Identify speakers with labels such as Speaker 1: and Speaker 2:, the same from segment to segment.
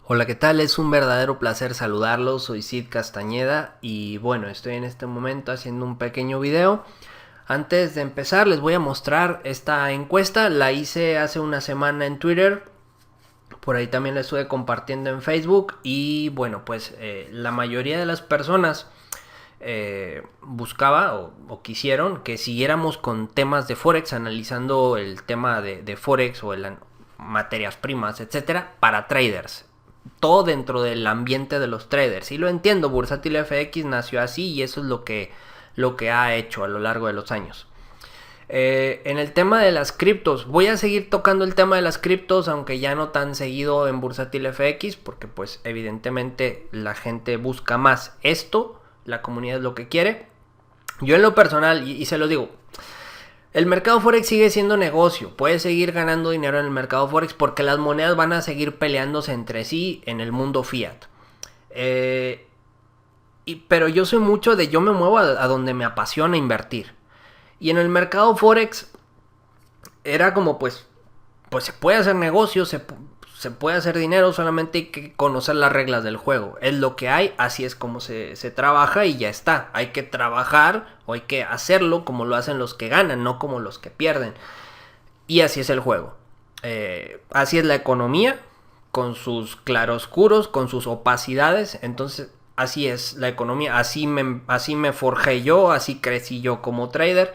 Speaker 1: Hola, ¿qué tal? Es un verdadero placer saludarlos. Soy Sid Castañeda y bueno, estoy en este momento haciendo un pequeño video. Antes de empezar les voy a mostrar esta encuesta. La hice hace una semana en Twitter. Por ahí también la estuve compartiendo en Facebook. Y bueno, pues la mayoría de las personas buscaba o quisieron que siguiéramos con temas de Forex, analizando el tema de Forex o el materias primas, etcétera, para traders. Todo dentro del ambiente de los traders. Y lo entiendo, Bursátil FX nació así y eso es lo que ha hecho a lo largo de los años. En el tema de las criptos, voy a seguir tocando el tema de las criptos, aunque ya no tan seguido en Bursátil FX, porque pues evidentemente la gente busca más esto, la comunidad es lo que quiere. Yo en lo personal, y se lo digo, el mercado Forex sigue siendo negocio, puedes seguir ganando dinero en el mercado Forex porque las monedas van a seguir peleándose entre sí en el mundo fiat. Pero yo soy mucho de yo me muevo a donde me apasiona invertir. Y en el mercado Forex era como pues se puede hacer negocio, se puede hacer dinero, solamente hay que conocer las reglas del juego. Es lo que hay, así es como se trabaja y ya está. Hay que trabajar o hay que hacerlo como lo hacen los que ganan, no como los que pierden. Y así es el juego. Así es la economía, con sus claroscuros, con sus opacidades. Entonces, así es la economía. Así me forjé yo, así crecí yo como trader.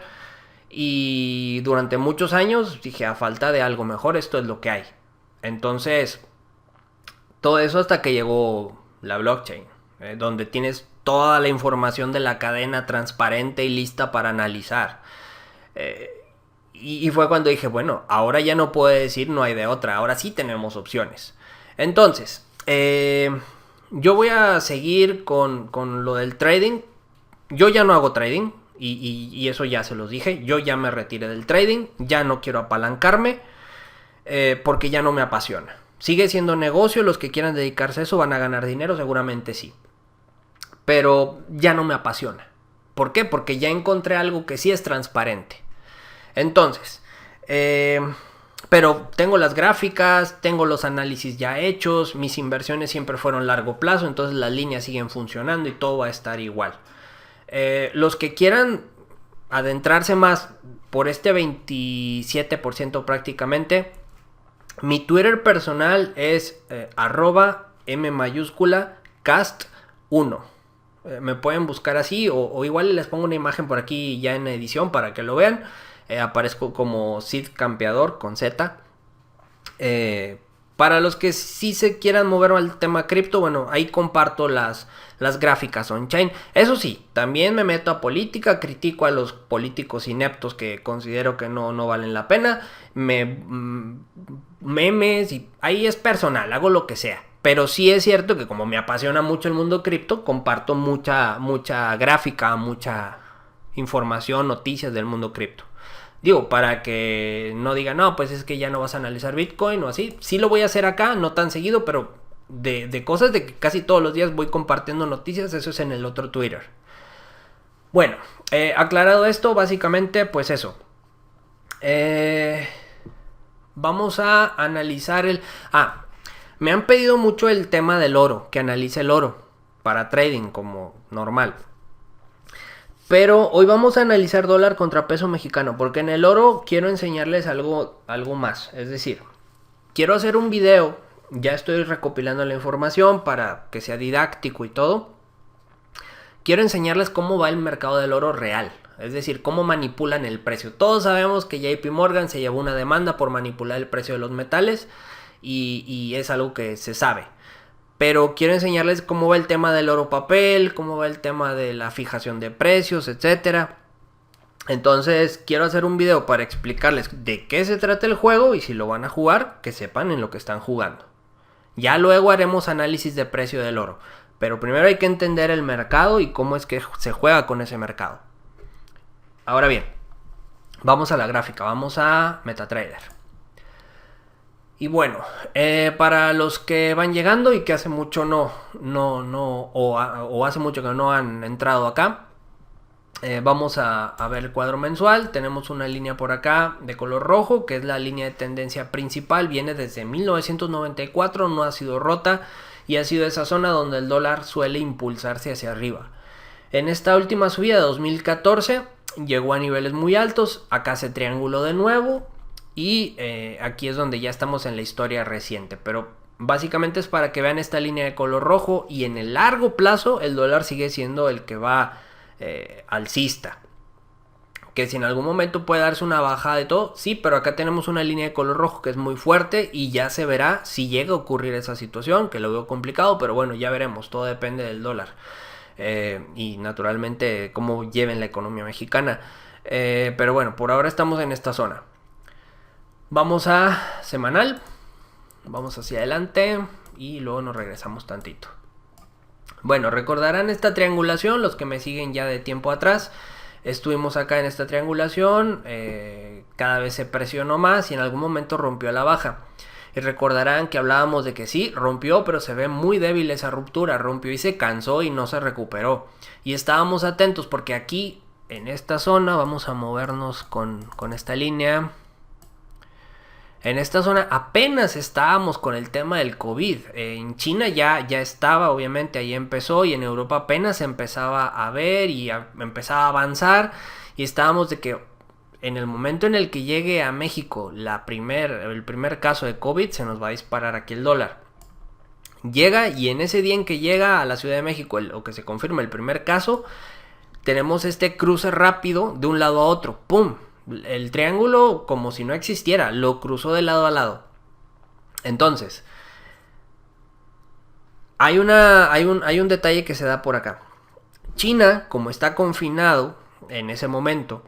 Speaker 1: Y durante muchos años dije, a falta de algo mejor, esto es lo que hay. Entonces, todo eso hasta que llegó la blockchain, donde tienes toda la información de la cadena transparente y lista para analizar. Eh, y fue cuando dije, bueno, ahora ya no puedo decir no hay de otra, ahora sí tenemos opciones. Entonces, yo voy a seguir con lo del trading. Yo ya no hago trading y eso ya se los dije. Yo ya me retiré del trading, ya no quiero apalancarme porque ya no me apasiona. Sigue siendo negocio, los que quieran dedicarse a eso van a ganar dinero, seguramente sí. Pero ya no me apasiona. ¿Por qué? Porque ya encontré algo que sí es transparente. Entonces, pero tengo las gráficas, tengo los análisis ya hechos, mis inversiones siempre fueron largo plazo, entonces las líneas siguen funcionando y todo va a estar igual. Los que quieran adentrarse más por este 27% prácticamente, mi Twitter personal es @m mayúscula cast 1. Me pueden buscar así o igual les pongo una imagen por aquí ya en edición para que lo vean. Aparezco como Sid Campeador con Z. Para los que sí se quieran mover al tema cripto, bueno, ahí comparto las gráficas on-chain. Eso sí, también me meto a política, critico a los políticos ineptos que considero que no valen la pena. Memes, y ahí es personal, hago lo que sea. Pero sí es cierto que como me apasiona mucho el mundo cripto, comparto mucha gráfica, mucha información, noticias del mundo cripto. Digo, para que no digan, no, pues es que ya no vas a analizar Bitcoin o así. Sí lo voy a hacer acá, no tan seguido, pero de cosas de que casi todos los días voy compartiendo noticias, eso es en el otro Twitter. Bueno, aclarado esto, básicamente, pues eso. Vamos a analizar me han pedido mucho el tema del oro, que analice el oro para trading como normal. Pero hoy vamos a analizar dólar contra peso mexicano, porque en el oro quiero enseñarles algo más. Es decir, quiero hacer un video, ya estoy recopilando la información para que sea didáctico y todo. Quiero enseñarles cómo va el mercado del oro real, es decir, cómo manipulan el precio. Todos sabemos que JP Morgan se llevó una demanda por manipular el precio de los metales y es algo que se sabe. Pero quiero enseñarles cómo va el tema del oro papel, cómo va el tema de la fijación de precios, etcétera. Entonces quiero hacer un video para explicarles de qué se trata el juego y si lo van a jugar, que sepan en lo que están jugando. Ya luego haremos análisis de precio del oro. Pero primero hay que entender el mercado y cómo es que se juega con ese mercado. Ahora bien, vamos a la gráfica, vamos a MetaTrader. Y bueno, para los que van llegando y que hace mucho o hace mucho que no han entrado acá, Vamos a ver el cuadro mensual. Tenemos una línea por acá de color rojo, que es la línea de tendencia principal. Viene desde 1994, no ha sido rota y ha sido esa zona donde el dólar suele impulsarse hacia arriba. En esta última subida de 2014 llegó a niveles muy altos. Acá se trianguló de nuevo y aquí es donde ya estamos en la historia reciente. Pero básicamente es para que vean esta línea de color rojo, y en el largo plazo el dólar sigue siendo el que va alcista. Que si en algún momento puede darse una bajada de todo, sí, pero acá tenemos una línea de color rojo que es muy fuerte y ya se verá si llega a ocurrir esa situación, que lo veo complicado, pero bueno, ya veremos, todo depende del dólar y naturalmente cómo lleven la economía mexicana, pero bueno, por ahora estamos en esta zona. Vamos a semanal, vamos hacia adelante y luego nos regresamos tantito. Bueno, recordarán esta triangulación, los que me siguen ya de tiempo atrás. Estuvimos acá en esta triangulación, cada vez se presionó más y en algún momento rompió a la baja. Y recordarán que hablábamos de que sí, rompió, pero se ve muy débil esa ruptura. Rompió y se cansó y no se recuperó. Y estábamos atentos porque aquí, en esta zona, vamos a movernos con esta línea. En esta zona apenas estábamos con el tema del COVID. En China ya estaba, obviamente, ahí empezó. Y en Europa apenas empezaba a ver y empezaba a avanzar. Y estábamos de que en el momento en el que llegue a México el primer caso de COVID, se nos va a disparar aquí el dólar. Llega, y en ese día en que llega a la Ciudad de México, o que se confirma el primer caso, tenemos este cruce rápido de un lado a otro. ¡Pum! El triángulo, como si no existiera, lo cruzó de lado a lado. Entonces, hay un detalle que se da por acá. China, como está confinado en ese momento,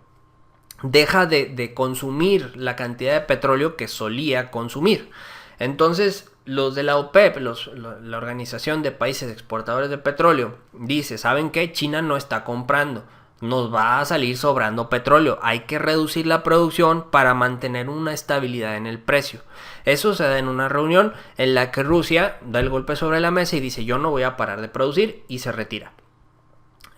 Speaker 1: deja de consumir la cantidad de petróleo que solía consumir. Entonces, los de la OPEP, la Organización de Países Exportadores de Petróleo, dice, ¿saben qué? China no está comprando. Nos va a salir sobrando petróleo. Hay que reducir la producción para mantener una estabilidad en el precio. Eso se da en una reunión en la que Rusia da el golpe sobre la mesa y dice, yo no voy a parar de producir, y se retira.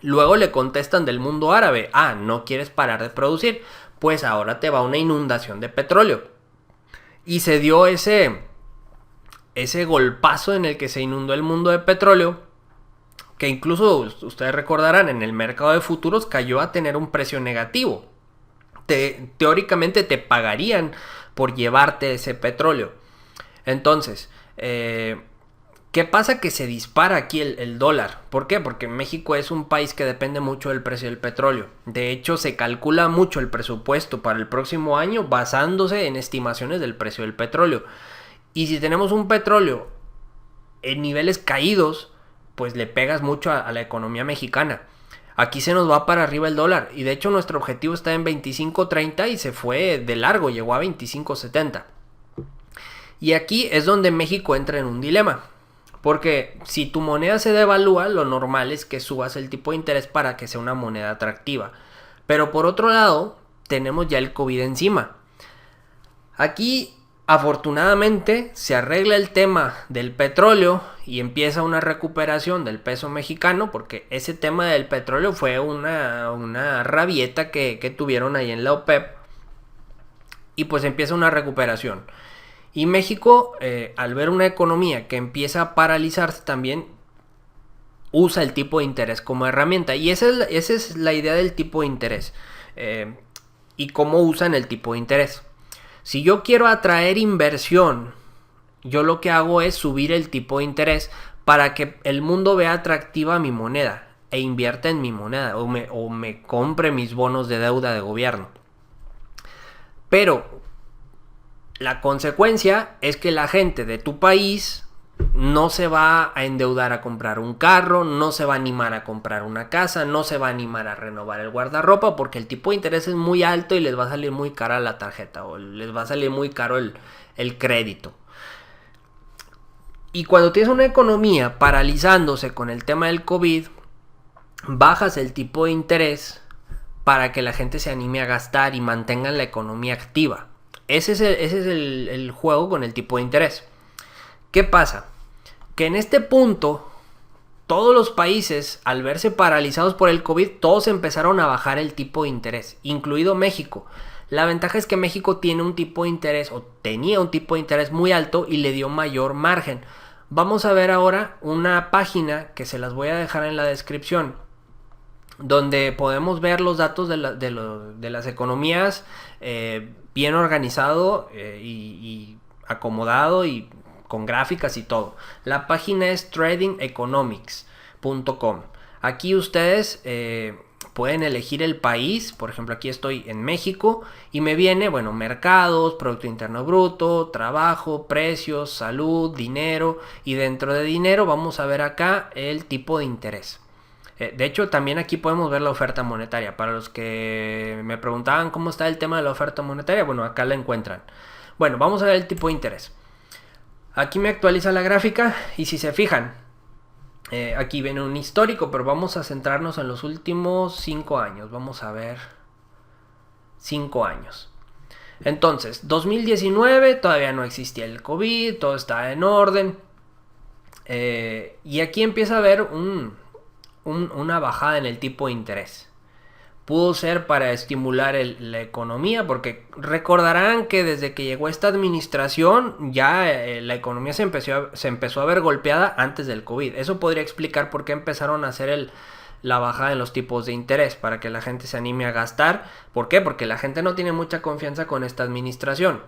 Speaker 1: Luego le contestan del mundo árabe, ¿no quieres parar de producir? Pues ahora te va una inundación de petróleo. Y se dio ese golpazo en el que se inundó el mundo de petróleo, que incluso ustedes recordarán, en el mercado de futuros cayó a tener un precio negativo. Teóricamente te pagarían por llevarte ese petróleo. Entonces, ¿qué pasa? Que se dispara aquí el dólar. ¿Por qué? Porque México es un país que depende mucho del precio del petróleo. De hecho, se calcula mucho el presupuesto para el próximo año basándose en estimaciones del precio del petróleo. Y si tenemos un petróleo en niveles caídos, pues le pegas mucho a la economía mexicana. Aquí se nos va para arriba el dólar. Y de hecho nuestro objetivo está en 25.30 y se fue de largo, llegó a 25.70. Y aquí es donde México entra en un dilema. Porque si tu moneda se devalúa, lo normal es que subas el tipo de interés para que sea una moneda atractiva. Pero por otro lado, tenemos ya el COVID encima. Aquí, afortunadamente, se arregla el tema del petróleo y empieza una recuperación del peso mexicano, porque ese tema del petróleo fue una rabieta que tuvieron ahí en la OPEP, y pues empieza una recuperación. Y México, al ver una economía que empieza a paralizarse, también usa el tipo de interés como herramienta. Y esa es la idea del tipo de interés. Y cómo usan el tipo de interés. Si yo quiero atraer inversión, yo lo que hago es subir el tipo de interés para que el mundo vea atractiva mi moneda e invierta en mi moneda o me compre mis bonos de deuda de gobierno. Pero la consecuencia es que la gente de tu país no se va a endeudar a comprar un carro, no se va a animar a comprar una casa, no se va a animar a renovar el guardarropa, porque el tipo de interés es muy alto y les va a salir muy cara la tarjeta, o les va a salir muy caro el crédito. Y cuando tienes una economía paralizándose con el tema del COVID, bajas el tipo de interés para que la gente se anime a gastar y mantengan la economía activa. Ese es el juego con el tipo de interés. ¿Qué pasa? Que en este punto todos los países, al verse paralizados por el COVID, todos empezaron a bajar el tipo de interés, incluido México. La ventaja es que México tiene un tipo de interés, o tenía un tipo de interés muy alto y le dio mayor margen. Vamos a ver ahora una página que se las voy a dejar en la descripción, donde podemos ver los datos de las economías bien organizado y acomodado y con gráficas y todo. La página es tradingeconomics.com. Aquí ustedes pueden elegir el país. Por ejemplo, aquí estoy en México y me viene, bueno, mercados, Producto Interno Bruto, trabajo, precios, salud, dinero, y dentro de dinero vamos a ver acá el tipo de interés. De hecho, también aquí podemos ver la oferta monetaria. Para los que me preguntaban cómo está el tema de la oferta monetaria, bueno, acá la encuentran. Bueno, vamos a ver el tipo de interés. Aquí me actualiza la gráfica y si se fijan, aquí viene un histórico, pero vamos a centrarnos en los últimos 5 años. Vamos a ver 5 años. Entonces, 2019 todavía no existía el COVID, todo está en orden. Y aquí empieza a haber una bajada en el tipo de interés. Pudo ser para estimular la economía, porque recordarán que desde que llegó esta administración ya la economía se empezó a ver golpeada antes del COVID. Eso podría explicar por qué empezaron a hacer la bajada en los tipos de interés, para que la gente se anime a gastar. ¿Por qué? Porque la gente no tiene mucha confianza con esta administración.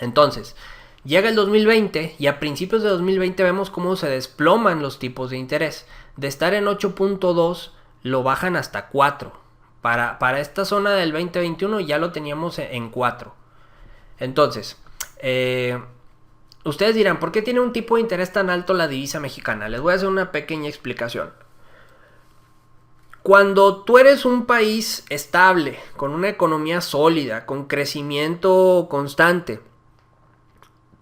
Speaker 1: Entonces, llega el 2020 y a principios de 2020 vemos cómo se desploman los tipos de interés. De estar en 8.2 lo bajan hasta 4. Para esta zona del 2021 ya lo teníamos en 4. Entonces, ustedes dirán, ¿por qué tiene un tipo de interés tan alto la divisa mexicana? Les voy a hacer una pequeña explicación. Cuando tú eres un país estable, con una economía sólida, con crecimiento constante,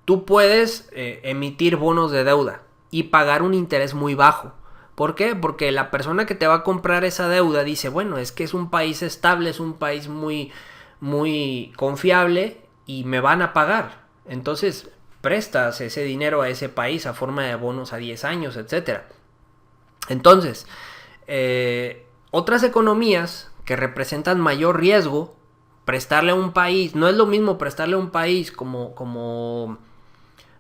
Speaker 1: tú puedes emitir bonos de deuda y pagar un interés muy bajo. ¿Por qué? Porque la persona que te va a comprar esa deuda dice, bueno, es que es un país estable, es un país muy, muy confiable y me van a pagar. Entonces prestas ese dinero a ese país a forma de bonos a 10 años, etc. Entonces, otras economías que representan mayor riesgo, prestarle a un país, no es lo mismo prestarle a un país como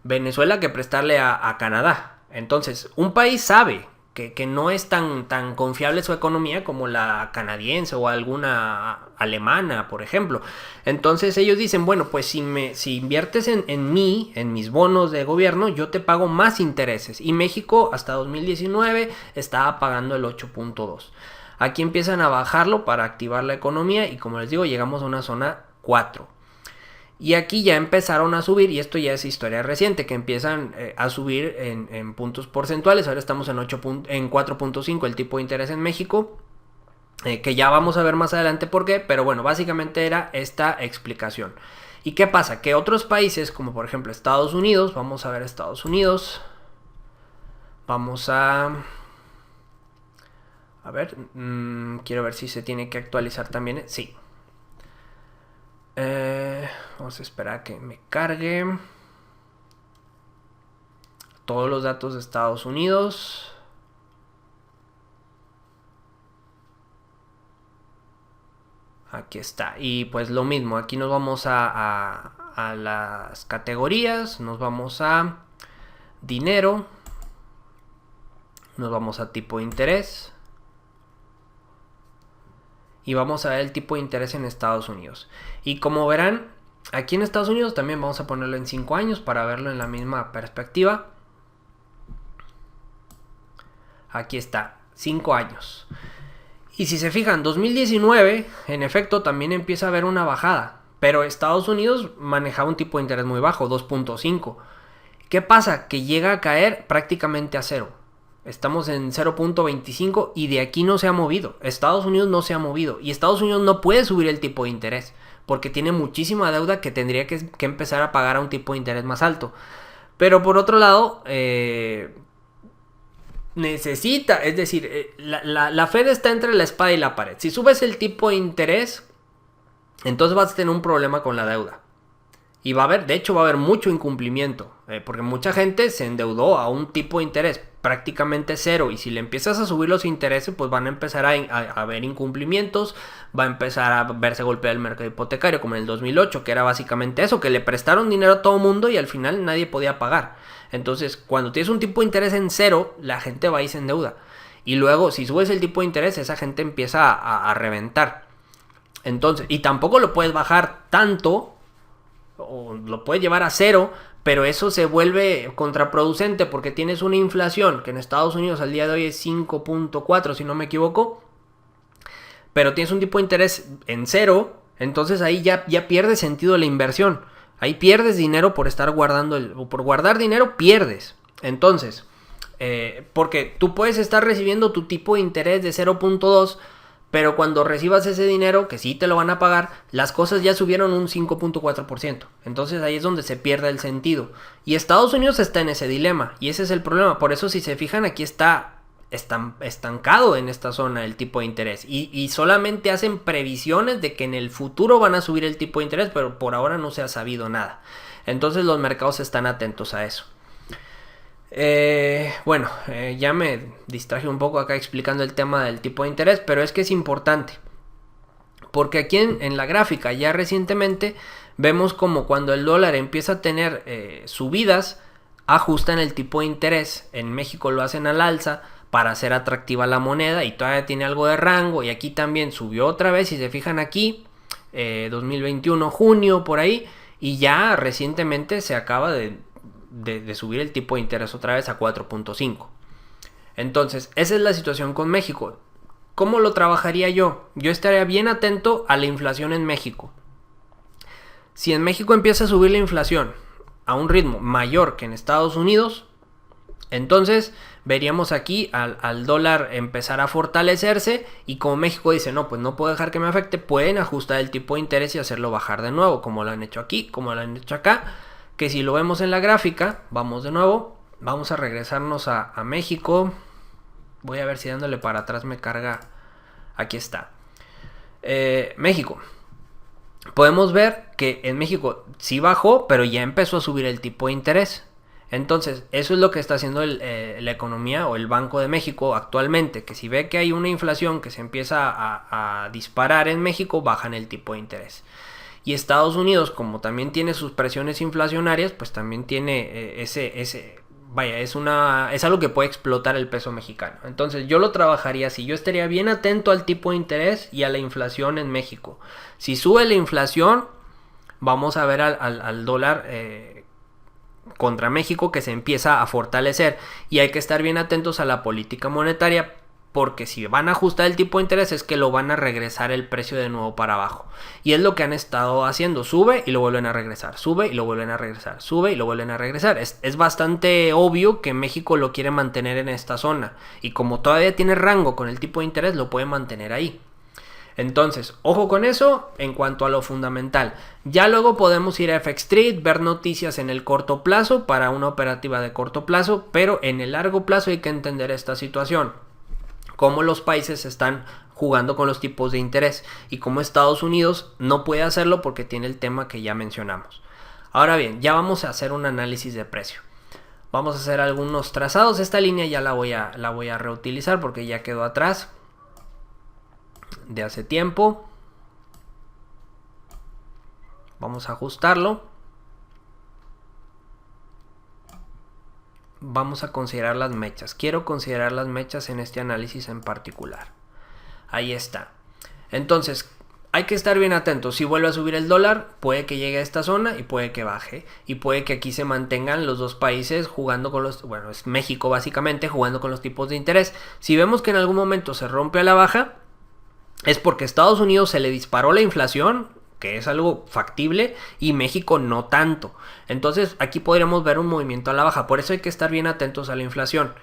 Speaker 1: Venezuela que prestarle a Canadá. Entonces, un país sabe que no es tan confiable su economía como la canadiense o alguna alemana, por ejemplo. Entonces ellos dicen, bueno, pues si inviertes en mis bonos de gobierno, yo te pago más intereses. Y México hasta 2019 estaba pagando el 8.2. Aquí empiezan a bajarlo para activar la economía y, como les digo, llegamos a una zona 4. Y aquí ya empezaron a subir, y esto ya es historia reciente, que empiezan a subir en puntos porcentuales. Ahora estamos en 4.5 el tipo de interés en México, que ya vamos a ver más adelante por qué, pero bueno, básicamente era esta explicación. ¿Y qué pasa? Que otros países, como por ejemplo Estados Unidos, vamos a ver Estados Unidos, vamos a ver, quiero ver si se tiene que actualizar también, sí. Vamos a esperar a que me cargue todos los datos de Estados Unidos. Aquí está. Y pues lo mismo, aquí nos vamos a las categorías, nos vamos a dinero, nos vamos a tipo de interés. Y vamos a ver el tipo de interés en Estados Unidos. Y como verán, aquí en Estados Unidos también vamos a ponerlo en 5 años para verlo en la misma perspectiva. Aquí está, 5 años. Y si se fijan, 2019, en efecto, también empieza a haber una bajada. Pero Estados Unidos manejaba un tipo de interés muy bajo, 2.5. ¿Qué pasa? Que llega a caer prácticamente a 0. Estamos en 0.25 y de aquí no se ha movido. Estados Unidos no se ha movido. Y Estados Unidos no puede subir el tipo de interés, porque tiene muchísima deuda que tendría que empezar a pagar a un tipo de interés más alto. Pero por otro lado, necesita, es decir, la Fed está entre la espada y la pared. Si subes el tipo de interés, entonces vas a tener un problema con la deuda. Y va a haber mucho incumplimiento, porque mucha gente se endeudó a un tipo de interés prácticamente cero, y si le empiezas a subir los intereses, pues van a empezar a haber incumplimientos, va a empezar a verse golpeado el mercado hipotecario, como en el 2008, que era básicamente eso, que le prestaron dinero a todo mundo y al final nadie podía pagar. Entonces, cuando tienes un tipo de interés en cero, la gente va y se endeuda. Y luego, si subes el tipo de interés, esa gente empieza a reventar. Entonces, y tampoco lo puedes bajar tanto, o lo puedes llevar a cero, pero eso se vuelve contraproducente porque tienes una inflación que en Estados Unidos al día de hoy es 5.4, si no me equivoco, pero tienes un tipo de interés en cero, entonces ahí ya pierde sentido la inversión. Ahí pierdes dinero por estar guardando, por guardar dinero pierdes. Entonces, porque tú puedes estar recibiendo tu tipo de interés de 0.2, pero cuando recibas ese dinero, que sí te lo van a pagar, las cosas ya subieron un 5.4%. Entonces ahí es donde se pierde el sentido. Y Estados Unidos está en ese dilema. Y ese es el problema. Por eso, si se fijan, aquí está estancado en esta zona el tipo de interés. Y solamente hacen previsiones de que en el futuro van a subir el tipo de interés, pero por ahora no se ha sabido nada. Entonces los mercados están atentos a eso. Ya me distraje un poco acá explicando el tema del tipo de interés, pero es que es importante, porque aquí en la gráfica ya recientemente vemos como cuando el dólar empieza a tener subidas, ajustan el tipo de interés. En México lo hacen al alza para hacer atractiva la moneda y todavía tiene algo de rango, y aquí también subió otra vez, si se fijan aquí, 2021 junio por ahí, y ya recientemente se acaba de subir el tipo de interés otra vez a 4.5. Entonces, esa es la situación con México. ¿Cómo lo trabajaría yo? Yo estaría bien atento a la inflación en México. Si en México empieza a subir la inflación a un ritmo mayor que en Estados Unidos, entonces veríamos aquí al dólar empezar a fortalecerse, y como México dice, no, pues no puedo dejar que me afecte, pueden ajustar el tipo de interés y hacerlo bajar de nuevo, como lo han hecho aquí, como lo han hecho acá. Que si lo vemos en la gráfica, vamos de nuevo, vamos a regresarnos a México. Voy a ver si dándole para atrás me carga. Aquí está. México. Podemos ver que en México sí bajó, pero ya empezó a subir el tipo de interés. Entonces, eso es lo que está haciendo la economía o el Banco de México actualmente, que si ve que hay una inflación que se empieza a disparar en México, bajan el tipo de interés. Y Estados Unidos, como también tiene sus presiones inflacionarias, pues también tiene es algo que puede explotar el peso mexicano. Entonces yo lo trabajaría así. Yo estaría bien atento al tipo de interés y a la inflación en México. Si sube la inflación, vamos a ver al dólar contra México que se empieza a fortalecer. Y hay que estar bien atentos a la política monetaria, porque si van a ajustar el tipo de interés es que lo van a regresar el precio de nuevo para abajo. Y es lo que han estado haciendo. Sube y lo vuelven a regresar. Sube y lo vuelven a regresar. Sube y lo vuelven a regresar. Es bastante obvio que México lo quiere mantener en esta zona. Y como todavía tiene rango con el tipo de interés, lo puede mantener ahí. Entonces, ojo con eso en cuanto a lo fundamental. Ya luego podemos ir a FX Street, ver noticias en el corto plazo para una operativa de corto plazo. Pero en el largo plazo hay que entender esta situación. Cómo los países están jugando con los tipos de interés y cómo Estados Unidos no puede hacerlo porque tiene el tema que ya mencionamos. Ahora bien, ya vamos a hacer un análisis de precio. Vamos a hacer algunos trazados. Esta línea ya la voy a reutilizar porque ya quedó atrás de hace tiempo. Vamos a ajustarlo. Vamos a considerar las mechas. Quiero considerar las mechas en este análisis en particular. Ahí está. Entonces, hay que estar bien atentos. Si vuelve a subir el dólar, puede que llegue a esta zona y puede que baje. Y puede que aquí se mantengan los dos países jugando con los... Bueno, es México básicamente jugando con los tipos de interés. Si vemos que en algún momento se rompe a la baja, es porque a Estados Unidos se le disparó la inflación, que es algo factible, y México no tanto. Entonces aquí podríamos ver un movimiento a la baja. Por eso hay que estar bien atentos a la inflación.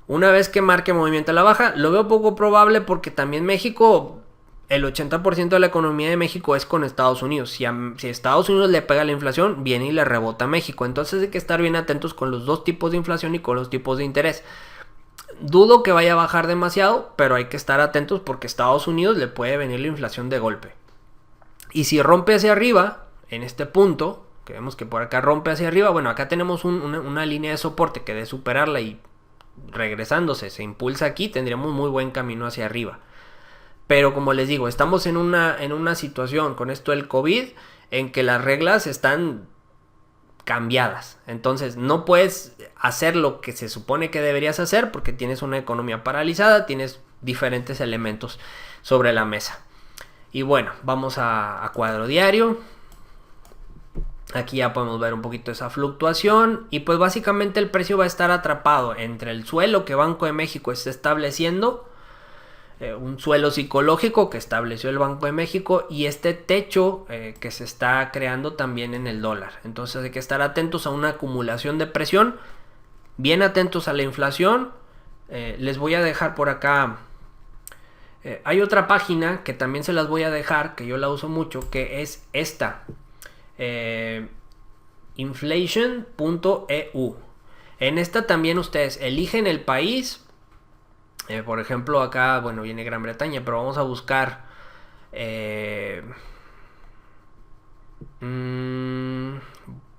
Speaker 1: Una vez que marque movimiento a la baja, lo veo poco probable porque también México, el 80% de la economía de México es con Estados Unidos. Si Estados Unidos le pega la inflación, viene y le rebota a México. Entonces hay que estar bien atentos con los dos tipos de inflación y con los tipos de interés. Dudo que vaya a bajar demasiado, pero hay que estar atentos porque a Estados Unidos le puede venir la inflación de golpe. Y si rompe hacia arriba, en este punto, que vemos que por acá rompe hacia arriba, bueno, acá tenemos una línea de soporte que de superarla y regresándose, se impulsa aquí, tendríamos muy buen camino hacia arriba. Pero como les digo, estamos en una situación con esto del COVID en que las reglas están cambiadas. Entonces no puedes hacer lo que se supone que deberías hacer porque tienes una economía paralizada, tienes diferentes elementos sobre la mesa. Y bueno, vamos a cuadro diario. Aquí ya podemos ver un poquito esa fluctuación y pues básicamente el precio va a estar atrapado entre el suelo que Banco de México está estableciendo, un suelo psicológico que estableció el Banco de México, y este techo que se está creando también en el dólar. Entonces hay que estar atentos a una acumulación de presión, bien atentos a la inflación. Les voy a dejar por acá, hay otra página que también se las voy a dejar, que yo la uso mucho, que es esta, inflation.eu. En esta también ustedes eligen el país. Por ejemplo, acá, bueno, viene Gran Bretaña, pero vamos a buscar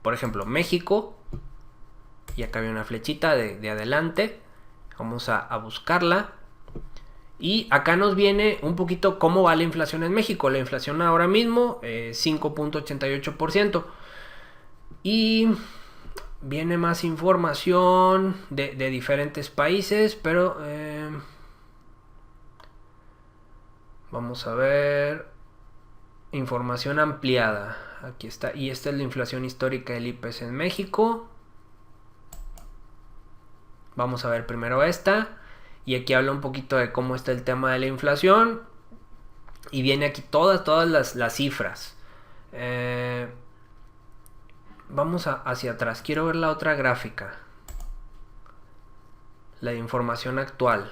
Speaker 1: por ejemplo, México. Y acá hay una flechita de adelante. Vamos a buscarla. Y acá nos viene un poquito cómo va la inflación en México. La inflación ahora mismo 5.88%. Y viene más información de diferentes países, pero vamos a ver información ampliada. Aquí está, y esta es la inflación histórica del IPC en México. Vamos a ver primero esta, y aquí habla un poquito de cómo está el tema de la inflación, y viene aquí todas las cifras. Vamos hacia atrás. Quiero ver la otra gráfica. La de información actual.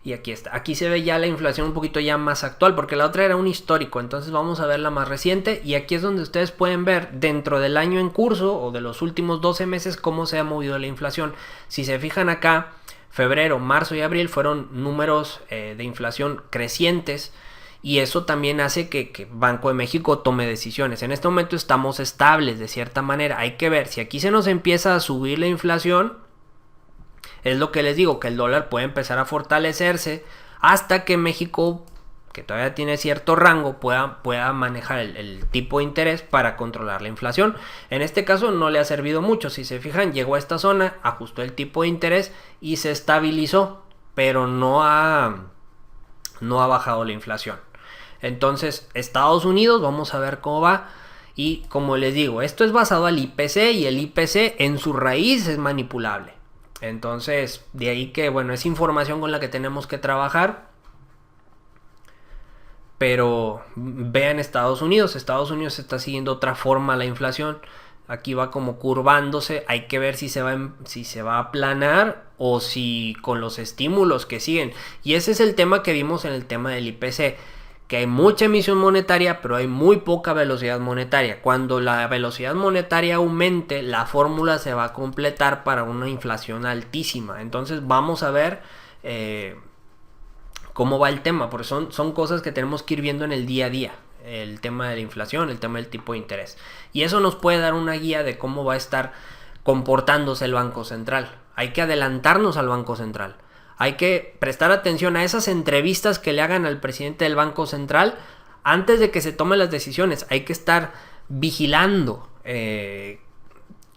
Speaker 1: Y aquí está. Aquí se ve ya la inflación un poquito ya más actual, porque la otra era un histórico. Entonces vamos a ver la más reciente. Y aquí es donde ustedes pueden ver dentro del año en curso o de los últimos 12 meses cómo se ha movido la inflación. Si se fijan acá, febrero, marzo y abril fueron números de inflación crecientes. Y eso también hace que Banco de México tome decisiones. En este momento estamos estables de cierta manera. Hay que ver si aquí se nos empieza a subir la inflación. Es lo que les digo, que el dólar puede empezar a fortalecerse hasta que México, que todavía tiene cierto rango, pueda manejar el tipo de interés para controlar la inflación. En este caso no le ha servido mucho. Si se fijan, llegó a esta zona, ajustó el tipo de interés y se estabilizó, pero no ha bajado la inflación. Entonces, Estados Unidos, vamos a ver cómo va. Y como les digo, esto es basado al IPC, y el IPC en su raíz es manipulable. Entonces, de ahí que, bueno, es información con la que tenemos que trabajar. Pero vean Estados Unidos está siguiendo otra forma la inflación. Aquí va como curvándose. Hay que ver si se va a aplanar o si con los estímulos que siguen. Y ese es el tema que vimos en el tema del IPC. Que hay mucha emisión monetaria, pero hay muy poca velocidad monetaria. Cuando la velocidad monetaria aumente, la fórmula se va a completar para una inflación altísima. Entonces vamos a ver cómo va el tema, porque son cosas que tenemos que ir viendo en el día a día. El tema de la inflación, el tema del tipo de interés. Y eso nos puede dar una guía de cómo va a estar comportándose el Banco Central. Hay que adelantarnos al Banco Central. Hay que prestar atención a esas entrevistas que le hagan al presidente del Banco Central antes de que se tomen las decisiones. Hay que estar vigilando qué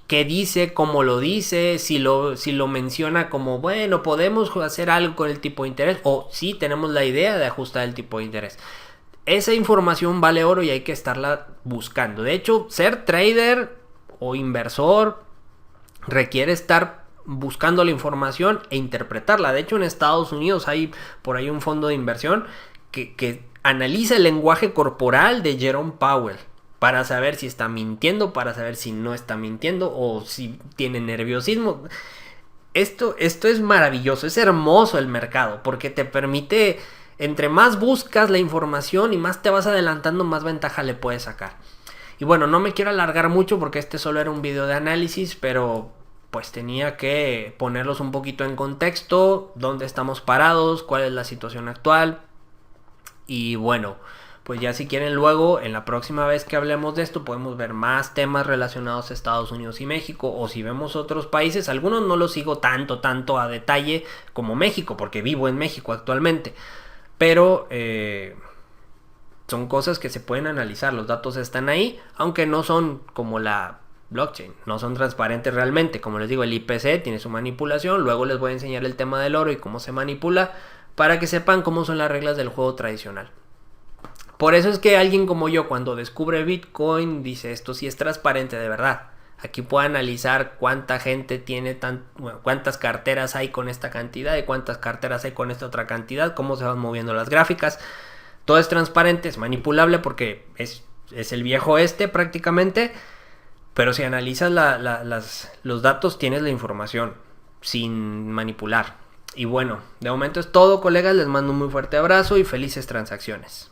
Speaker 1: dice, cómo lo dice, si lo menciona como, bueno, podemos hacer algo con el tipo de interés, o si tenemos la idea de ajustar el tipo de interés. Esa información vale oro y hay que estarla buscando. De hecho, ser trader o inversor requiere estar buscando la información e interpretarla. De hecho, en Estados Unidos hay por ahí un fondo de inversión que analiza el lenguaje corporal de Jerome Powell para saber si está mintiendo, para saber si no está mintiendo o si tiene nerviosismo. Esto es maravilloso, es hermoso el mercado porque te permite, entre más buscas la información y más te vas adelantando, más ventaja le puedes sacar. Y bueno, no me quiero alargar mucho porque este solo era un video de análisis, pero pues tenía que ponerlos un poquito en contexto, dónde estamos parados, cuál es la situación actual. Y bueno, pues ya si quieren luego, en la próxima vez que hablemos de esto, podemos ver más temas relacionados a Estados Unidos y México, o si vemos otros países, algunos no los sigo tanto a detalle como México, porque vivo en México actualmente, pero son cosas que se pueden analizar, los datos están ahí, aunque no son como la blockchain, no son transparentes realmente. Como les digo, el IPC tiene su manipulación, luego les voy a enseñar el tema del oro y cómo se manipula, para que sepan cómo son las reglas del juego tradicional. Por eso es que alguien como yo, cuando descubre Bitcoin, dice: esto sí es transparente de verdad. Aquí puedo analizar cuánta gente tiene, cuántas carteras hay con esta cantidad y cuántas carteras hay con esta otra cantidad, cómo se van moviendo las gráficas. Todo es transparente, es manipulable porque es el viejo prácticamente. Pero si analizas los datos, tienes la información sin manipular. Y bueno, de momento es todo, colegas. Les mando un muy fuerte abrazo y felices transacciones.